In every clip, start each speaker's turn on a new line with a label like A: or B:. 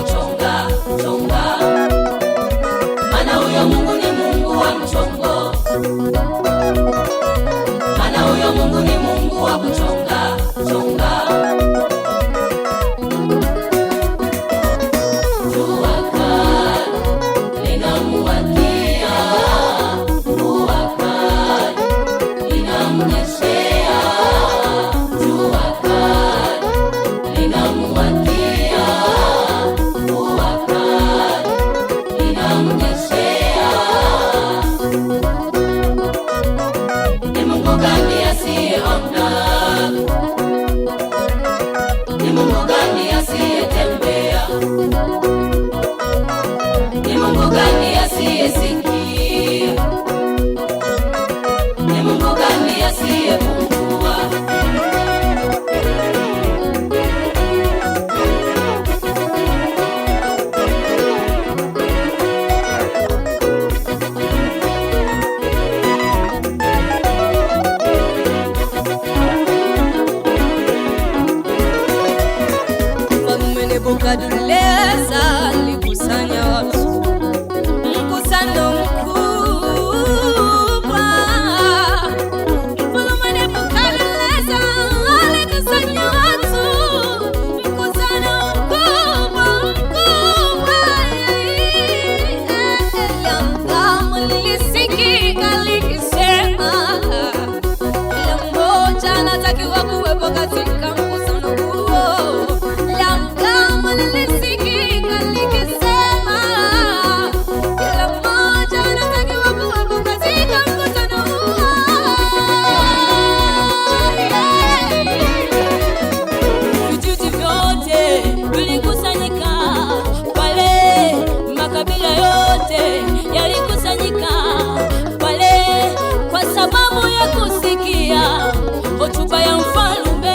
A: kuchonga chonga, maana huyo Mungu ni Mungu wa mchongo, maana huyo Mungu ni Mungu wa kuchonga chonga. Jua kali linamuwakia, mvua kali inamnyeshea, jua kali linamuwakia, mvua kali inamnyeshea. Ni Mungu gani asiyeona? Ni Mungu gani asiyetembea? Ni Mungu gani asiyesikia? Ni Mungu gani asiyepumua?
B: Mfalme Nebukadneza alikusanya watu, mkusano mkubwa. Mfalme Nebukadneza alikusanya watu, mkusano mkubwa. Kama lilisikika likisema, kila mmoja anatakiwa kuwepo katika mkusano huo. Kama lilisikika likisema, kila mmoja anatakiwa kuwepo katika mkutano huo. Vijiji vyote vilikusanyika pale, makabila yote yalikusanyika pale, kwa sababu ya kusikia hotuba ya mfalme.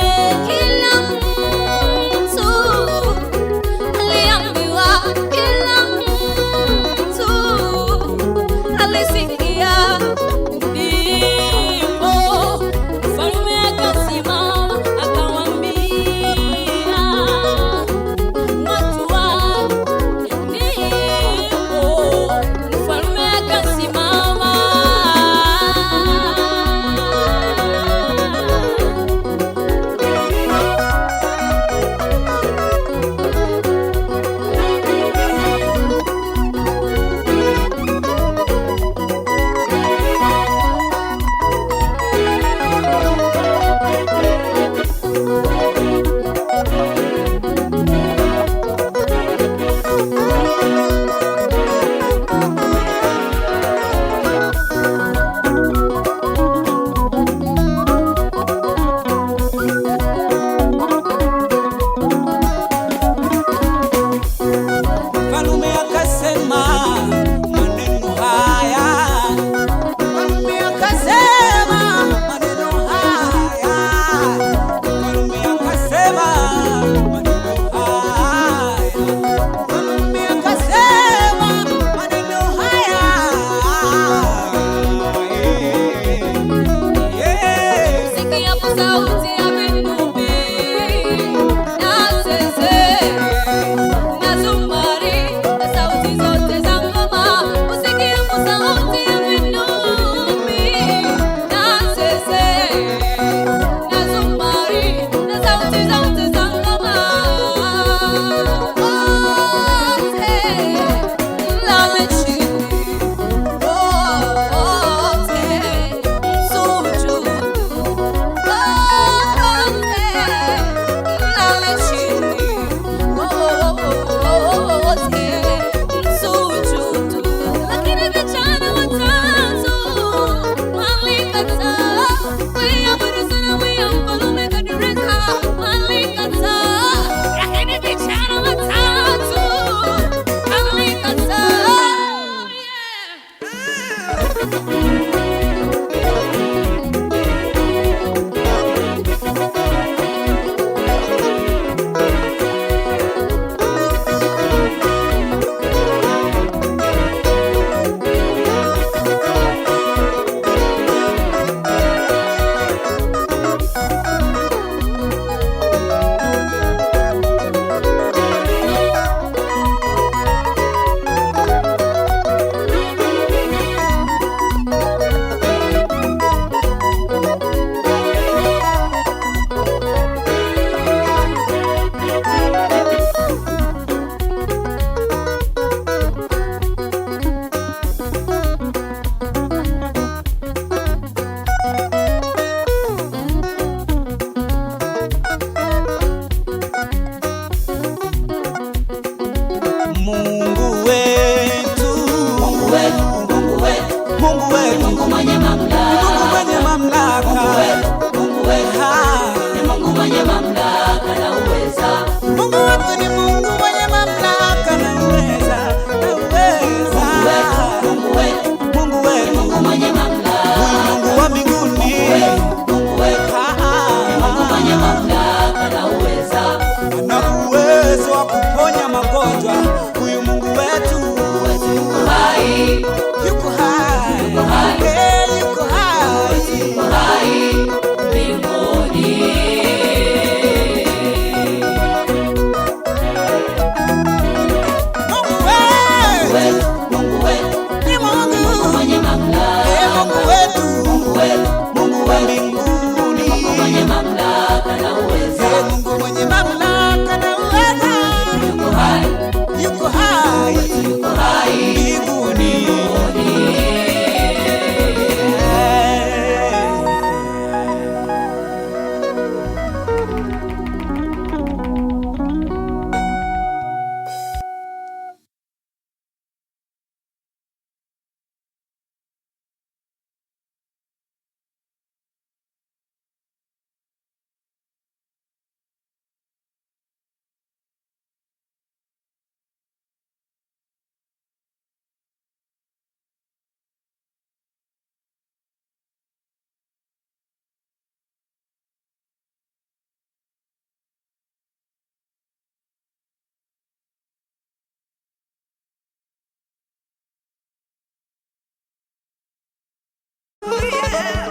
C: yeah.